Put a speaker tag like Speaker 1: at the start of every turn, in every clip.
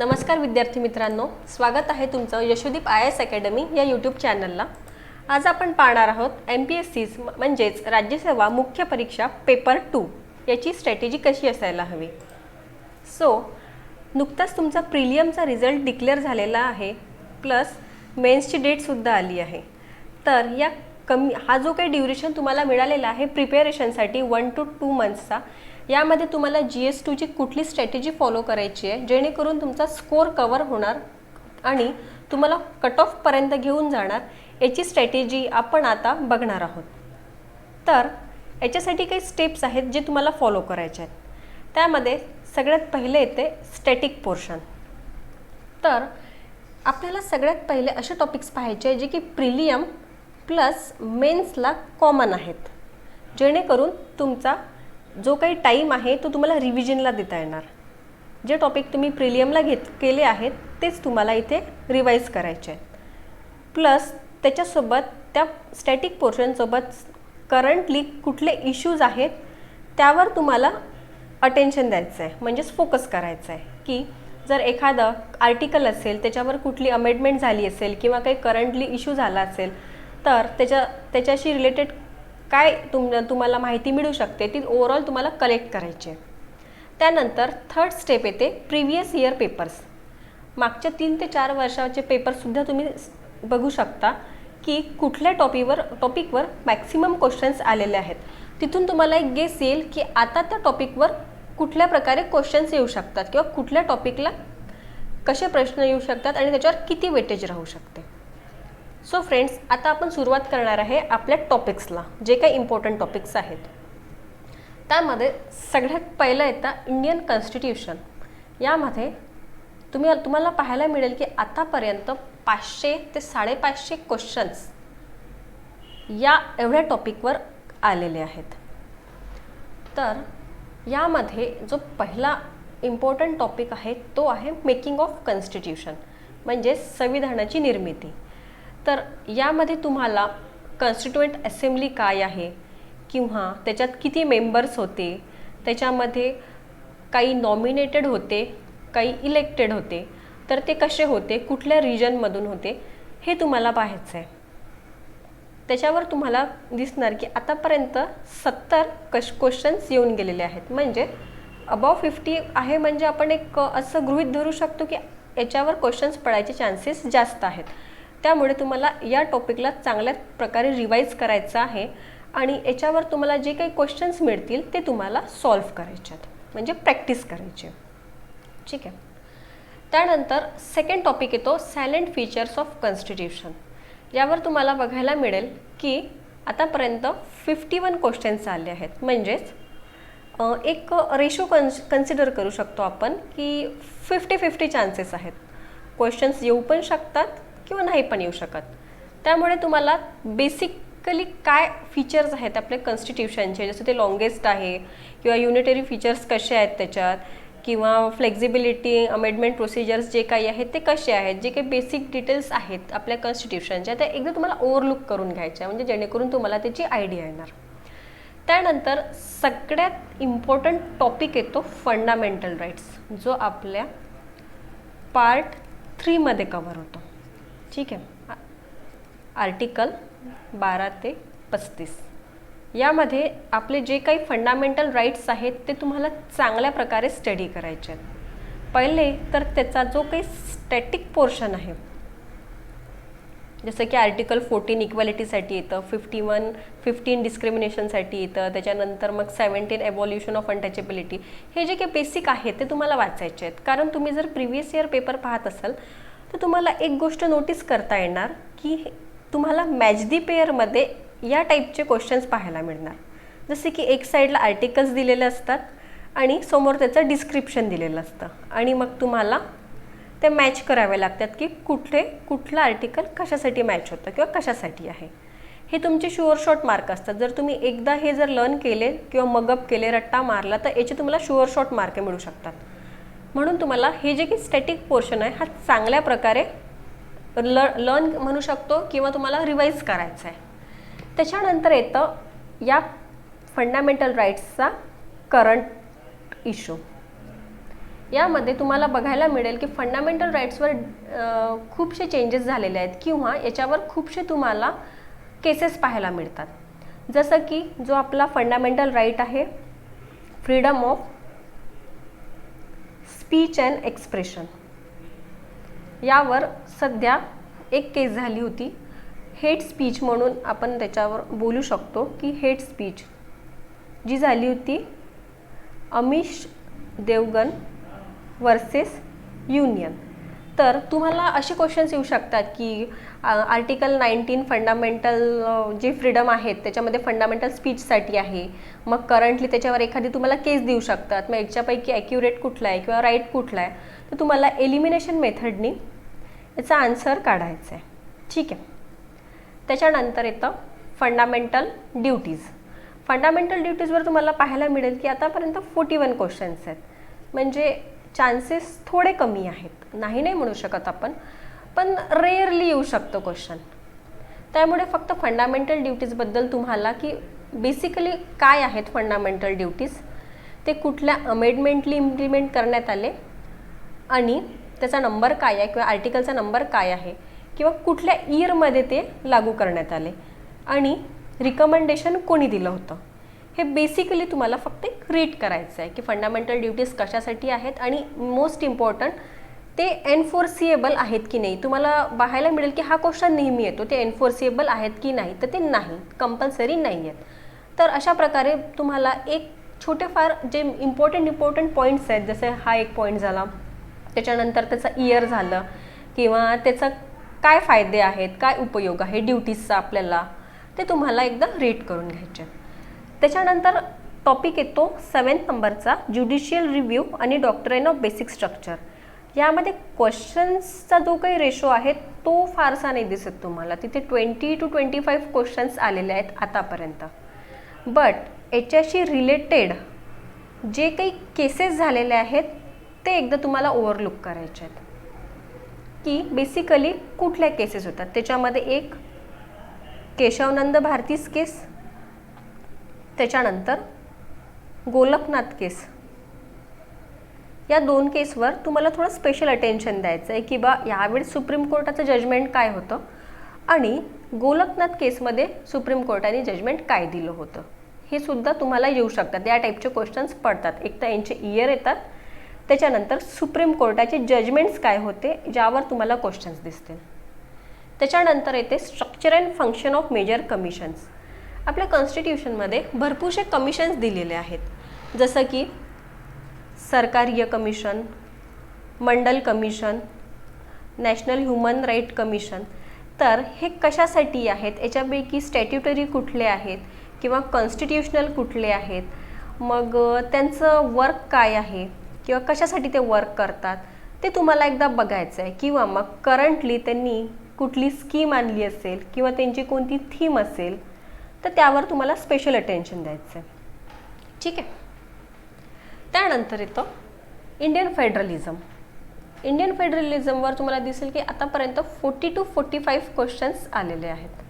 Speaker 1: नमस्कार विद्यार्थी मित्रांनो, स्वागत आहे तुमचं यशोदीप IAS अकॅडमी या यूट्यूब चॅनलला। आज आपण पाहणार आहोत MPSC म्हणजेच राज्यसेवा मुख्य परीक्षा पेपर 2 याची स्ट्रॅटेजी कशी असायला हवी। नुकताच तुमचा प्रिलियमचा रिझल्ट डिक्लेअर झालेला आहे, प्लस मेन्सची डेट सुद्धा आली आहे। तर या हा जो काही ड्युरेशन तुम्हाला मिळालेला आहे प्रिपरेशनसाठी 1 to 2 मंथ्सचा, यामध्ये तुम्हाला GS2 ची कुठली स्ट्रॅटेजी फॉलो करायची आहे जेणेकरून तुमचा स्कोर कव्हर होणार आणि तुम्हाला कट ऑफ पर्यंत घेऊन जाणार, याची स्ट्रॅटेजी आपण आता बघणार आहोत। तर याच्यासाठी काही स्टेप्स आहेत जे तुम्हाला फॉलो करायचे आहेत। त्यामध्ये सगळ्यात पहिले येते स्टॅटिक पोर्शन। तर आपल्याला सगळ्यात पहिले असे टॉपिक्स पाहायचे जे की प्रिलियम प्लस मेन्सला कॉमन आहेत, जेणेकरून तुमचा जो काही टाइम आहे तो तुम्हाला रिव्हिजनला देता येणार। जे टॉपिक तुम्ही प्रिलियमला केले आहेत तेच तुम्हाला इथे रिवाइज करायचे आहेत। प्लस त्याच्यासोबत त्या स्टॅटिक पोर्शनसोबत करंटली कुठले इश्यूज आहेत त्यावर तुम्हाला अटेन्शन द्यायचं आहे, म्हणजेच फोकस करायचं आहे की जर एखादं आर्टिकल असेल त्याच्यावर कुठली अमेंडमेंट झाली असेल किंवा काही करंटली इश्यू झाला असेल तर त्याच्याशी रिलेटेड काय तुम्हाला माहिती मिळू शकते ती ओव्हरऑल तुम्हाला कलेक्ट करायची आहे। त्यानंतर थर्ड स्टेप येते प्रिव्हियस इयर पेपर्स। मागच्या 3 ते 4 वर्षाचे पेपरसुद्धा तुम्ही बघू शकता की कुठल्या टॉपिकवर मॅक्सिमम क्वेश्चन्स आलेले आहेत। तिथून तुम्हाला एक गेस येईल की आता त्या टॉपिकवर कुठल्या प्रकारे क्वेश्चन्स येऊ शकतात किंवा कुठल्या टॉपिकला कसे प्रश्न येऊ शकतात आणि त्याच्यावर किती वेटेज राहू शकते। सो फ्रेंड्स, आता आपण सुरुवात करणार आहे आपल्या टॉपिक्सला, जे काही इम्पॉर्टंट टॉपिक्स आहेत। त्यामध्ये सगळ्यात पहिलं येतं इंडियन कॉन्स्टिट्यूशन। यामध्ये तुम्हाला पाहायला मिळेल की आतापर्यंत 500 ते 550 क्वेश्चन्स या एवढ्या टॉपिकवर आलेले आहेत। तर यामध्ये जो पहिला इम्पॉर्टंट टॉपिक आहे तो आहे मेकिंग ऑफ कॉन्स्टिट्यूशन, म्हणजे संविधानाची निर्मिती। तर यामध्ये तुम्हाला कॉन्स्टिट्युएंट असेंब्ली काय आहे किंवा त्याच्यात किती मेंबर्स होते, त्याच्यामध्ये काही नॉमिनेटेड होते, काही इलेक्टेड होते, तर ते कसे होते, कुठल्या रिजनमधून होते, हे तुम्हाला पाहायचं आहे। त्याच्यावर तुम्हाला दिसणार की आतापर्यंत 70 क्वेश्चन्स येऊन गेलेले आहेत, म्हणजे अबाव 50 आहे, म्हणजे आपण एक असं गृहीत धरू शकतो की याच्यावर क्वेश्चन्स पडायचे चान्सेस जास्त आहेत। त्यामुळे तुम्हाला या टॉपिकला चांगल्या प्रकारे रिवाइज करायचं आहे आणि याच्यावर तुम्हाला जे काही क्वेश्चन्स मिळतील ते तुम्हाला सॉल्व्ह करायचे आहेत, म्हणजे प्रॅक्टिस करायची। ठीक आहे। त्यानंतर सेकंड टॉपिक येतो सायलेंट फीचर्स ऑफ कॉन्स्टिट्यूशन। यावर तुम्हाला बघायला मिळेल की आतापर्यंत 51 क्वेश्चन्स आले आहेत, म्हणजेच एक रेशो कन्सिडर करू शकतो आपण की 50-50 चान्सेस आहेत। क्वेश्चन्स येऊ पण शकतात किंवा नाही पण येऊ शकत। त्यामुळे तुम्हाला बेसिकली काय फीचर्स आहेत आपल्या कॉन्स्टिट्यूशनचे, जसं ते लॉंगेस्ट आहे किंवा युनिटरी फीचर्स कसे आहेत त्याच्यात, किंवा फ्लेक्झिबिलिटी, अमेंडमेंट प्रोसिजर्स जे काही आहेत ते कसे आहेत, जे काही बेसिक डिटेल्स आहेत आपल्या कॉन्स्टिट्यूशनच्या त्या एकदा तुम्हाला ओव्हरलुक करून घ्यायच्या, म्हणजे जेणेकरून तुम्हाला त्याची आयडिया येणार। त्यानंतर सगळ्यात इम्पॉर्टंट टॉपिक येतो फंडामेंटल राईट्स, जो आपल्या पार्ट 3 मध्ये कव्हर होतो। ठीक आहे। आर्टिकल 12 ते 35 यामध्ये आपले जे काही फंडामेंटल राईट्स आहेत ते तुम्हाला चांगल्या प्रकारे स्टडी करायचे आहेत। पहिले तर त्याचा जो काही स्टॅटिक पोर्शन आहे, जसं की आर्टिकल 14 इक्वॅलिटीसाठी येतं, 15 डिस्क्रिमिनेशनसाठी येतं, त्याच्यानंतर मग 17 एव्हॉल्युशन ऑफ अनटचेबिलिटी, हे जे काही बेसिक आहे ते तुम्हाला वाचायचे आहेत। कारण तुम्ही जर प्रिव्हियस इयर पेपर पाहत असाल तर तुम्हाला एक गोष्ट नोटीस करता येणार की तुम्हाला मॅच दी पेअरमध्ये या टाईपचे क्वेश्चन्स पाहायला मिळणार, जसे की एक साईडला आर्टिकल्स दिलेले असतात आणि समोर त्याचं डिस्क्रिप्शन दिलेलं असतं आणि मग तुम्हाला ते मॅच करावे लागतात की कुठलं आर्टिकल कशासाठी मॅच होतं किंवा कशासाठी आहे। हे तुमचे शुअर शॉट मार्क असतात। जर तुम्ही एकदा हे जर लर्न केले किंवा मगअप केले, रट्टा मारला, तर याचे तुम्हाला शुअर शॉट मार्क मिळू शकतात। म्हणून तुम्हाला हे जे काही स्टॅटिक पोर्शन आहे हा चांगल्या प्रकारे लर्न म्हणू शकतो किंवा तुम्हाला रिवाइज करायचं आहे। त्याच्यानंतर येतं या फंडामेंटल राईट्सचा करंट इश्यू। यामध्ये तुम्हाला बघायला मिळेल की फंडामेंटल राईट्सवर खूपसे चेंजेस झालेले आहेत किंवा याच्यावर खूपसे तुम्हाला केसेस पाहायला मिळतात. जसं की जो आपला फंडामेंटल राईट आहे freedom of speech and expression, यावर सध्या एक केस झाली होती. हेट स्पीच म्हणून आपण त्याच्यावर बोलू शकतो की हेट स्पीच जी झाली होती अमिश देवगन वर्सेस युनियन. तर तुम्हाला असे क्वेश्चन्स येऊ शकतात की आर्टिकल 19 फंडामेंटल जे फ्रीडम आहेत त्याच्यामध्ये फंडामेंटल स्पीचसाठी आहे, मग करंटली त्याच्यावर एखादी तुम्हाला केस देऊ शकतात, मग याच्यापैकी ॲक्युरेट कुठला आहे किंवा राईट कुठला आहे, तर तुम्हाला एलिमिनेशन मेथडनी याचा आन्सर काढायचा आहे. ठीक आहे. त्याच्यानंतर येतं फंडामेंटल ड्युटीज. फंडामेंटल ड्युटीजवर तुम्हाला पाहायला मिळेल की आतापर्यंत 41 क्वेश्चन्स आहेत, म्हणजे चान्सेस थोडे कमी आहेत, नाही म्हणू शकत आपण, पण रेअरली येऊ शकतो क्वेश्चन. त्यामुळे फक्त फंडामेंटल ड्युटीजबद्दल तुम्हाला की बेसिकली काय आहेत फंडामेंटल ड्युटीज, ते कुठल्या अमेंडमेंटली इम्प्लिमेंट करण्यात आले आणि त्याचा नंबर काय आहे किंवा आर्टिकलचा नंबर काय आहे किंवा कुठल्या इयरमध्ये ते लागू करण्यात आले आणि रिकमेंडेशन कोणी दिलं होतं, हे बेसिकली तुम्हाला फक्त एक रीड करायचं आहे की फंडामेंटल ड्युटीज कशासाठी आहेत आणि मोस्ट इम्पॉर्टंट ते एन्फोर्सिएबल आहेत की नाही. तुम्हाला पाहायला मिळेल की हा क्वेश्चन नेहमी येतो, ते एन्फोर्सिएबल आहेत की नाही, तर ते नाही, कंपल्सरी नाही आहेत. तर अशा प्रकारे तुम्हाला एक छोटेफार जे इम्पॉर्टंट पॉईंट्स आहेत, जसे हा एक पॉईंट झाला, त्याच्यानंतर त्याचा इयर झालं किंवा त्याचा काय फायदे आहेत, काय उपयोग आहे ड्युटीजचा आपल्याला, ते तुम्हाला एकदा रीड करून घ्यायचे. त्याच्यानंतर टॉपिक येतो 7 नंबरचा ज्युडिशियल रिव्ह्यू आणि डॉक्ट्राइन ऑफ बेसिक स्ट्रक्चर. यामध्ये क्वेश्चन्सचा जो काही रेशो आहे तो फारसा नाही दिसत तुम्हाला, तिथे 20 to 25 क्वेश्चन्स आलेले आहेत आतापर्यंत. बट याच्याशी रिलेटेड जे काही केसेस झालेले आहेत ते एकदा तुम्हाला ओव्हरलुक करायचे आहेत की बेसिकली कुठल्या केसेस होतात. त्याच्यामध्ये एक केशवनंद भारतीस केस, त्याच्यानंतर गोलकनाथ केस, या 2 केसवर तुम्हाला थोडं स्पेशल अटेन्शन द्यायचं आहे की बा यावेळेस सुप्रीम कोर्टाचं जजमेंट काय होतं आणि गोलकनाथ केसमध्ये सुप्रीम कोर्टाने जजमेंट काय दिलं होतं, हे सुद्धा तुम्हाला येऊ शकतात. या टाईपचे क्वेश्चन्स पडतात. एक तर यांचे इयर येतात, त्याच्यानंतर सुप्रीम कोर्टाचे जजमेंट्स काय होते ज्यावर तुम्हाला क्वेश्चन्स दिसतील. त्याच्यानंतर येते structure and function of major commissions. आपल्या कॉन्स्टिट्यूशनमध्ये भरपूरसे कमिशन्स दिलेले आहेत, जसं की Sarkaria commission, Mandal commission, national human right commission. तर हे कशासाठी आहेत, याच्यापैकी स्टॅट्युटरी कुठले आहेत किंवा कॉन्स्टिट्यूशनल कुठले आहेत, मग त्यांचं वर्क काय आहे किंवा कशासाठी ते वर्क करतात, ते तुम्हाला एकदा बघायचं आहे. किंवा मग करंटली त्यांनी कुठली स्कीम आणली असेल किंवा त्यांची कोणती थीम असेल तर त्यावर तुम्हाला स्पेशल अटेन्शन द्यायचं आहे. ठीक आहे. त्यानंतर येतं इंडियन फेडरलिझम. इंडियन फेडरलिझमवर तुम्हाला दिसेल की आतापर्यंत 40 to 45 क्वेश्चन्स आलेले आहेत.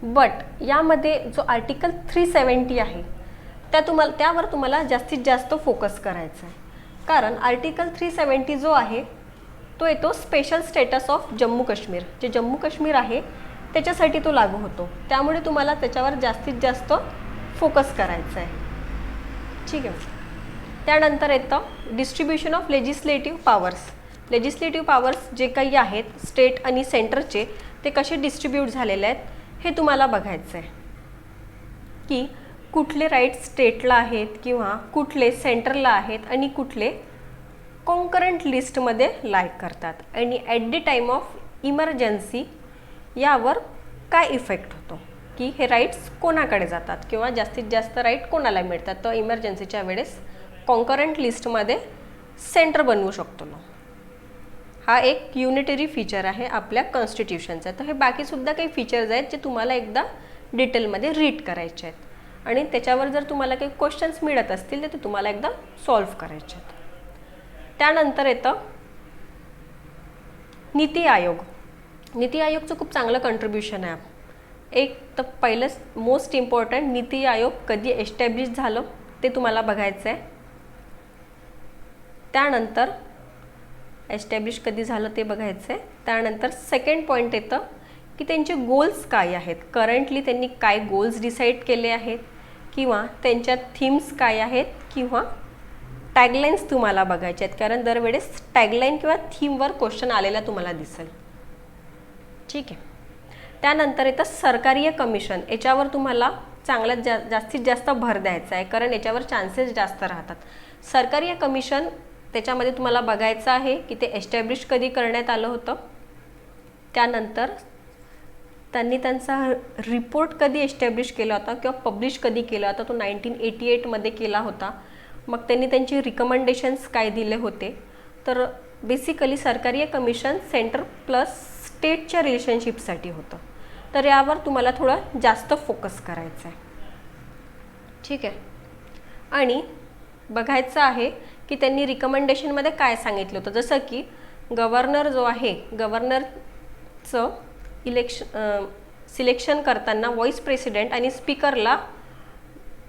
Speaker 1: बट यामध्ये जो आर्टिकल 370 आहे त्यावर तुम्हाला जास्तीत जास्त फोकस करायचा आहे, कारण आर्टिकल 370 जो आहे तो येतो special status of Jammu Kashmir. जे जम्मू काश्मीर आहे त्याच्यासाठी तो लागू होतो, त्यामुळे तुम्हाला त्याच्यावर जास्तीत जास्त फोकस करायचा आहे. ठीक आहे. त्यानंतर येतं distribution of legislative powers. Legislative powers जे काही आहेत स्टेट आणि सेंटरचे, ते कसे डिस्ट्रीब्यूट झालेले आहेत हे तुम्हाला बघायचं आहे की कुठले राईट्स स्टेटला आहेत किंवा कुठले सेंटरला आहेत आणि कुठले कॉन्करंट लिस्टमध्ये लाईक करतात आणि at the time of emergency यावर काय इफेक्ट होतो की हे राईट्स कोणाकडे जातात किंवा जास्तीत जास्त राईट कोणाला मिळतात. तर इमर्जन्सीच्या वेळेस कॉन्करंट लिस्टमध्ये सेंटर बनवू शकतो ना. हा एक युनिटरी फीचर आहे आपल्या कॉन्स्टिट्यूशनचा. तर हे बाकीसुद्धा काही फीचर्स आहेत जे तुम्हाला एकदा डिटेलमध्ये रीड करायचे आहेत आणि त्याच्यावर जर तुम्हाला काही क्वेश्चन्स मिळत असतील तर ते तुम्हाला एकदा सॉल्व्ह करायचे आहेत. त्यानंतर येतं नीती आयोग. नीती आयोगचं खूप चांगलं कंट्रीब्युशन आहे. एक तर पहिलंच मोस्ट इम्पॉर्टंट, नीती आयोग कधी एस्टॅब्लिश झालं ते तुम्हाला बघायचं आहे. त्यानंतर एस्टॅब्लिश कधी झालं ते बघायचं आहे. त्यानंतर सेकंड पॉईंट येतं की त्यांचे गोल्स काय आहेत, करंटली त्यांनी काय गोल्स डिसाईड केले आहेत, किंवा त्यांच्या थीम्स काय आहेत, किंवा टॅगलाईन्स तुम्हाला बघायचे आहेत, कारण दरवेळेस टॅगलाईन किंवा थीमवर क्वेश्चन आलेला तुम्हाला दिसेल. ठीक आहे. त्यानंतर येतं सरकारी कमिशन. याच्यावर तुम्हाला चांगल्यात जास्तीत जास्त भर द्यायचा आहे, कारण याच्यावर चान्सेस जास्त राहतात. सरकारी कमिशन त्याच्यामध्ये तुम्हाला बघायचं आहे की ते एस्टॅब्लिश कधी करण्यात आलं होतं, त्यानंतर त्यांनी त्यांचा रिपोर्ट कधी एस्टॅब्लिश केला होता किंवा पब्लिश कधी केला होता, तो 1988मध्ये केला होता. मग त्यांनी त्यांची रिकमेंडेशन्स काय दिले होते. तर बेसिकली सरकारी कमिशन सेंटर प्लस स्टेटच्या रिलेशनशिपसाठी होतं. तर यावर तुम्हाला थोडं जास्त फोकस करायचं आहे. ठीक आहे. आणि बघायचं आहे की त्यांनी रिकमेंडेशनमध्ये काय सांगितलं होतं, जसं की गव्हर्नर जो आहे, गव्हर्नरचं सिलेक्शन करताना व्हाईस प्रेसिडेंट आणि स्पीकरला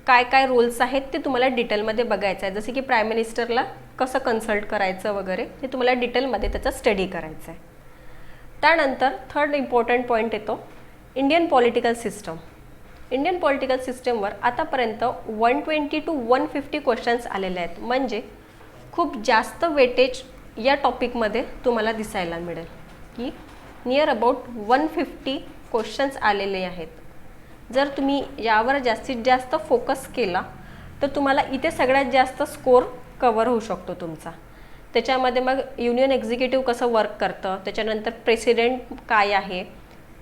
Speaker 1: काय काय रोल्स आहेत ते तुम्हाला डिटेलमध्ये बघायचं आहे. जसे की प्राईम मिनिस्टरला कसं कन्सल्ट करायचं वगैरे ते तुम्हाला डिटेलमध्ये त्याचा स्टडी करायचा आहे. त्यानंतर थर्ड इम्पॉर्टंट पॉईंट येतो Indian political system. Indian political सिस्टमवर आतापर्यंत 120 to 150 क्वेश्चन्स आलेले आहेत, म्हणजे खूप जास्त वेटेज या टॉपिकमध्ये तुम्हाला दिसायला मिळेल की नियर अबाउट 150 क्वेश्चन्स आलेले आहेत. जर तुम्ही यावर जास्तीत जास्त फोकस केला तर तुम्हाला इथे सगळ्यात जास्त स्कोर कवर होऊ शकतो तुमचा. त्याच्यामध्ये मग युनियन एक्झिक्युटिव्ह कसं वर्क करतं, त्याच्यानंतर प्रेसिडेंट काय आहे,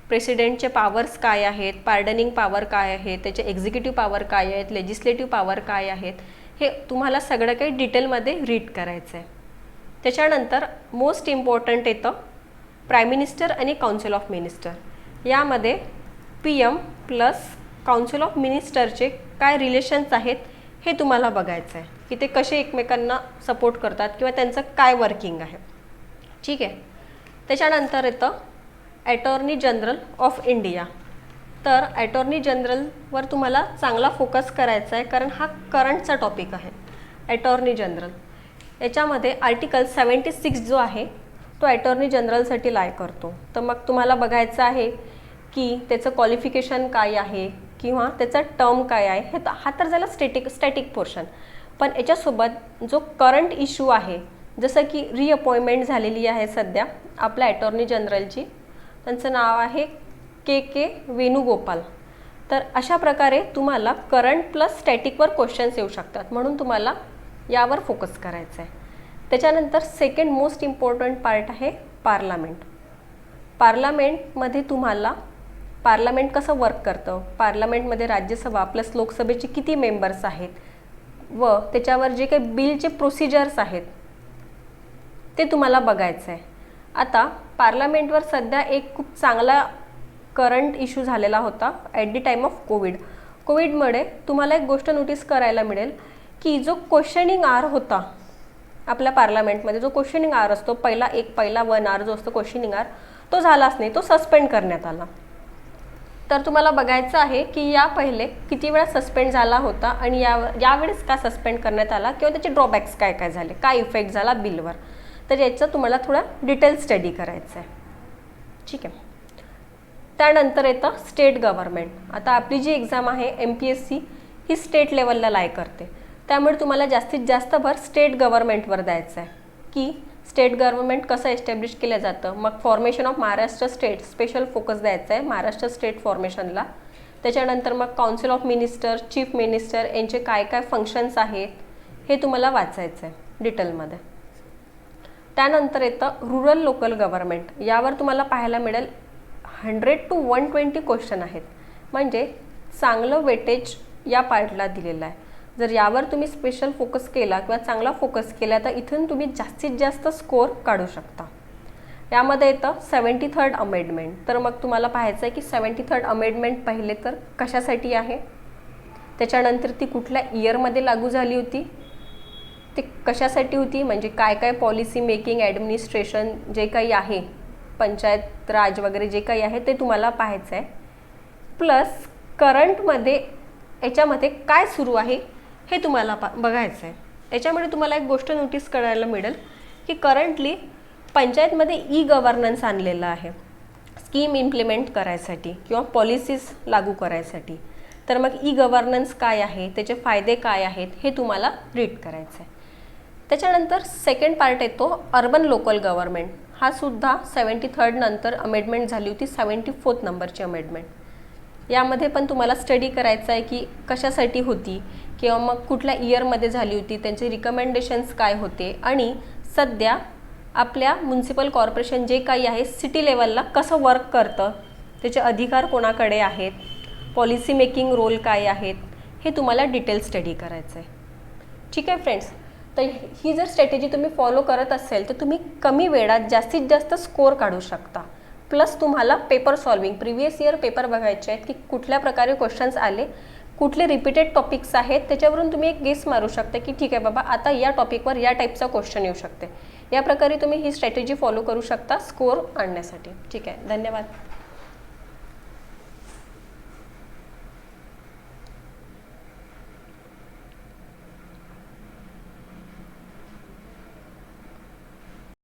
Speaker 1: प्रेसिडेंटचे पॉवर्स काय आहेत, पार्डनिंग पॉवर काय आहे, त्याचे एक्झिक्युटिव्ह पॉवर काय आहेत, लेजिस्लेटिव्ह पॉवर काय आहेत, हे तुम्हाला सगळं काही डिटेलमध्ये रीड करायचं आहे. त्याच्यानंतर मोस्ट इम्पॉर्टंट येतं प्राईम मिनिस्टर आणि काउन्सिल ऑफ मिनिस्टर. यामध्ये PM प्लस काउन्सिल ऑफ मिनिस्टरचे काय रिलेशन्स आहेत हे तुम्हाला बघायचं आहे की ते कसे एकमेकांना सपोर्ट करतात किंवा त्यांचं काय वर्किंग आहे. ठीक आहे. त्याच्यानंतर येतं अटॉर्नी जनरल ऑफ इंडिया. तर अटॉर्नी जनरलवर तुम्हाला चांगला फोकस करायचा आहे, कारण हा करंटचा टॉपिक आहे. अटॉर्नी जनरल याच्यामध्ये आर्टिकल 76 जो आहे तो अटॉर्नी जनरलसाठी लाय करतो. तर मग तुम्हाला बघायचं आहे की त्याचं क्वालिफिकेशन काय आहे किंवा त्याचा टर्म काय आहे. हा तर झाला स्टॅटिक पोर्शन. पण याच्यासोबत जो करंट इश्यू आहे, जसं की रिअपॉइंटमेंट झालेली आहे सध्या आपल्या अटॉर्नी जनरलची, त्यांचं नाव आहे के वेणुगोपाल. तर अशा प्रकारे तुम्हाला करंट प्लस स्टॅटिकवर क्वेश्चन्स येऊ शकतात, म्हणून तुम्हाला यावर फोकस करायचं आहे. त्याच्यानंतर सेकंड मोस्ट इम्पॉर्टंट पार्ट आहे पार्लमेंट. पार्लमेंटमध्ये तुम्हाला पार्लमेंट कसं वर्क करतं, पार्लमेंटमध्ये राज्यसभा प्लस लोकसभेचे किती मेंबर्स आहेत व त्याच्यावर जे काही बिलचे प्रोसिजर्स आहेत ते तुम्हाला बघायचं आहे. आता पार्लमेंटवर सध्या एक खूप चांगला करंट इश्यू झालेला होता ॲट दी टाईम ऑफ कोविडमुळे तुम्हाला एक गोष्ट नोटीस करायला मिळेल की जो क्वेश्चनिंग आवर होता आपल्या पार्लमेंटमध्ये, जो क्वेश्चनिंग आवर असतो पहिला 1 आवर जो असतो क्वेश्चनिंग आवर, तो झालाच नाही, तो सस्पेंड करण्यात आला. तर तुम्हाला बघायचं आहे की या पहिले किती वेळा सस्पेंड झाला होता आणि यावेळेस का सस्पेंड करण्यात आला किंवा त्याचे ड्रॉबॅक्स काय काय झाले, काय इफेक्ट झाला बिलवर. तर याचं तुम्हाला थोडा डिटेल स्टडी करायचं आहे. ठीक आहे. त्यानंतर येतं स्टेट गव्हर्नमेंट. आता आपली जी एक्झाम आहे MPSC ही स्टेट लेवलला लाय करते, त्यामुळे तुम्हाला जास्तीत जास्त भर स्टेट गव्हर्नमेंटवर द्यायचं आहे की स्टेट गव्हर्नमेंट कसं एस्टॅब्लिश केलं जातं. मग formation of Maharashtra state special focus द्यायचा आहे महाराष्ट्र स्टेट फॉर्मेशनला. त्याच्यानंतर मग council of minister, chief minister यांचे काय काय फंक्शन्स आहेत हे तुम्हाला वाचायचं आहे डिटेलमध्ये. त्यानंतर येतं रूरल लोकल गव्हर्नमेंट. यावर तुम्हाला पाहायला मिळेल 100 to 120 क्वेश्चन आहेत, म्हणजे चांगलं वेटेज या पार्टला दिलेलं आहे. जर यावर तुम्ही स्पेशल फोकस केला किंवा चांगला फोकस केला तर इथून तुम्ही जास्तीत जास्त स्कोर काढू शकता. यामध्ये येतं 73rd अमेंडमेंट. तर मग तुम्हाला पाहायचं आहे की 73rd अमेंडमेंट पहिले तर कशासाठी आहे, त्याच्यानंतर ती कुठल्या इयरमध्ये लागू झाली होती, ते कशासाठी होती, म्हणजे काय काय पॉलिसी मेकिंग, ॲडमिनिस्ट्रेशन जे काही आहे, पंचायत राज वगैरे जे काही आहे ते तुम्हाला पाहायचं आहे. प्लस करंटमध्ये याच्यामध्ये काय सुरू आहे हे तुम्हाला बघायचं आहे. याच्यामुळे तुम्हाला एक गोष्ट नोटीस करायला मिळेल की करंटली पंचायतमध्ये ई गव्हर्नन्स आणलेलं आहे स्कीम इम्प्लिमेंट करायसाठी किंवा पॉलिसीज लागू करायसाठी. तर मग ई गव्हर्नन्स काय आहे, त्याचे फायदे काय आहेत हे तुम्हाला रीड करायचं आहे. त्याच्यानंतर सेकंड पार्ट येतो अर्बन लोकल गव्हर्नमेंट. हा सुद्धा 73rd नंतर अमेंडमेंट झाली होती, 74th नंबरची अमेंडमेंट. यामध्ये पण तुम्हाला स्टडी करायचं आहे की कशासाठी होती किंवा मग कुठल्या इयरमध्ये झाली होती, त्यांचे रिकमेंडेशन्स काय होते आणि सध्या आपल्या म्युन्सिपल कॉर्पोरेशन जे काही आहे सिटी लेवलला कसं वर्क करतं, त्याचे अधिकार कोणाकडे आहेत, पॉलिसी मेकिंग रोल काय आहेत, हे तुम्हाला डिटेल स्टडी करायचं आहे. ठीक आहे फ्रेंड्स. तर ही जर स्ट्रॅटेजी तुम्ही फॉलो करत असेल तर तुम्ही कमी वेळात जास्तीत जास्त स्कोर काढू शकता. प्लस तुम्हाला paper solving previous year paper बघायचे आहेत की कुठल्या प्रकारे क्वेश्चन्स आले, कुठले रिपीटेड टॉपिक्स आहेत, त्याच्यावरून तुम्ही एक गेस मारू शकता की ठीक आहे बाबा आता या टॉपिकवर या टाईपचा क्वेश्चन येऊ शकते. या प्रकारे तुम्ही ही स्ट्रॅटेजी फॉलो करू शकता स्कोर आणण्यासाठी. ठीक आहे, धन्यवाद.